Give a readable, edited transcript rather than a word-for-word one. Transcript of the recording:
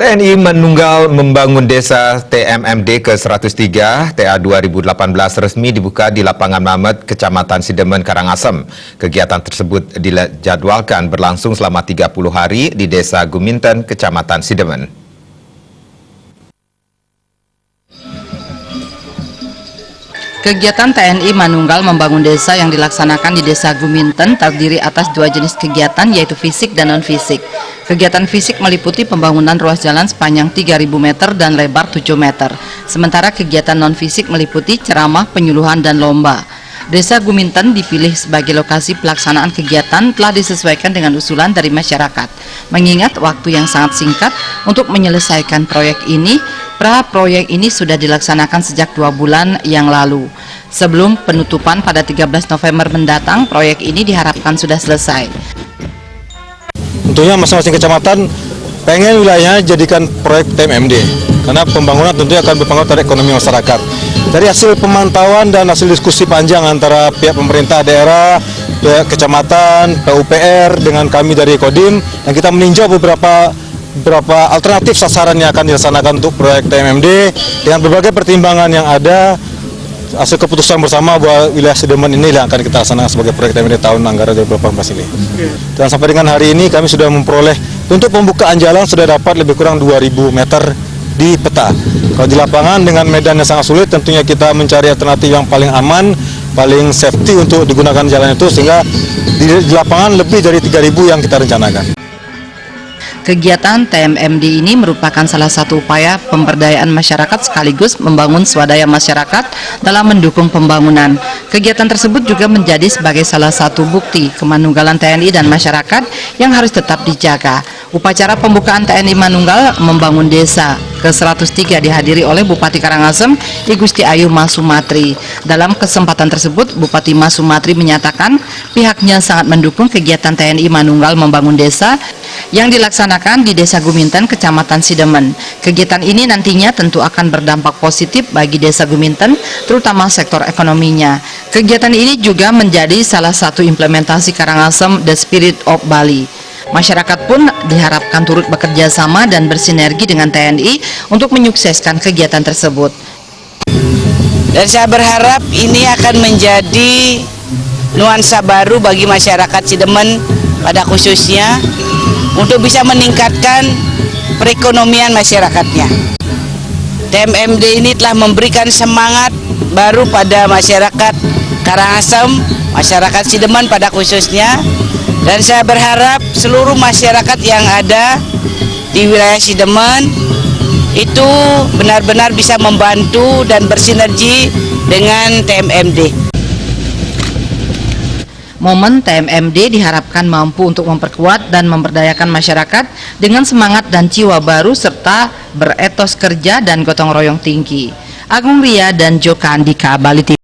TNI Manunggal membangun desa TMMD ke-103, TA 2018 resmi dibuka di lapangan Mamet, Kecamatan Sidemen, Karangasem. Kegiatan tersebut dijadwalkan berlangsung selama 30 hari di Desa Guminten, Kecamatan Sidemen. Kegiatan TNI Manunggal membangun desa yang dilaksanakan di Desa Guminten terdiri atas dua jenis kegiatan, yaitu fisik dan non-fisik. Kegiatan fisik meliputi pembangunan ruas jalan sepanjang 3.000 meter dan lebar 7 meter. Sementara kegiatan non-fisik meliputi ceramah, penyuluhan, dan lomba. Desa Guminten dipilih sebagai lokasi pelaksanaan kegiatan telah disesuaikan dengan usulan dari masyarakat. Mengingat waktu yang sangat singkat untuk menyelesaikan proyek ini, pra-proyek ini sudah dilaksanakan sejak 2 bulan yang lalu. Sebelum penutupan pada 13 November mendatang, proyek ini diharapkan sudah selesai. Tentunya masing-masing kecamatan pengen wilayahnya jadikan proyek TMMD, karena pembangunan tentunya akan berpengaruh terhadap ekonomi masyarakat. Dari hasil pemantauan dan hasil diskusi panjang antara pihak pemerintah daerah, pihak kecamatan, PUPR dengan kami dari Kodim, dan kita meninjau beberapa alternatif sasaran yang akan dilaksanakan untuk proyek TMMD dengan berbagai pertimbangan yang ada. Hasil keputusan bersama bahwa wilayah Sidemen ini yang akan kita laksanakan sebagai proyek TMMD tahun anggaran 2018 ini. Dan sampai dengan hari ini kami sudah memperoleh untuk pembukaan jalan sudah dapat lebih kurang 2.000 meter di peta. Kalau di lapangan dengan medan yang sangat sulit, tentunya kita mencari alternatif yang paling aman, paling safety untuk digunakan jalan itu, sehingga di lapangan lebih dari 3.000 yang kita rencanakan. Kegiatan TMMD ini merupakan salah satu upaya pemberdayaan masyarakat sekaligus membangun swadaya masyarakat dalam mendukung pembangunan. Kegiatan tersebut juga menjadi sebagai salah satu bukti kemanunggalan TNI dan masyarakat yang harus tetap dijaga. Upacara pembukaan TNI Manunggal membangun desa ke-103 dihadiri oleh Bupati Karangasem, I Gusti Ayu Mas Sumatri. Dalam kesempatan tersebut, Bupati Mas Sumatri menyatakan pihaknya sangat mendukung kegiatan TNI Manunggal membangun desa yang dilaksanakan di Desa Guminten, Kecamatan Sidemen. Kegiatan ini nantinya tentu akan berdampak positif bagi Desa Guminten, terutama sektor ekonominya. Kegiatan ini juga menjadi salah satu implementasi Karangasem The Spirit of Bali. Masyarakat pun diharapkan turut bekerja sama dan bersinergi dengan TNI untuk menyukseskan kegiatan tersebut. Dan saya berharap ini akan menjadi nuansa baru bagi masyarakat Sidemen pada khususnya untuk bisa meningkatkan perekonomian masyarakatnya. TMMD ini telah memberikan semangat baru pada masyarakat Karangasem, masyarakat Sidemen pada khususnya. Dan saya berharap seluruh masyarakat yang ada di wilayah Sidemen itu benar-benar bisa membantu dan bersinergi dengan TMMD. Momen TMMD diharapkan mampu untuk memperkuat dan memberdayakan masyarakat dengan semangat dan jiwa baru serta beretos kerja dan gotong royong tinggi. Agung Ria dan Joko Andika, Bali TV.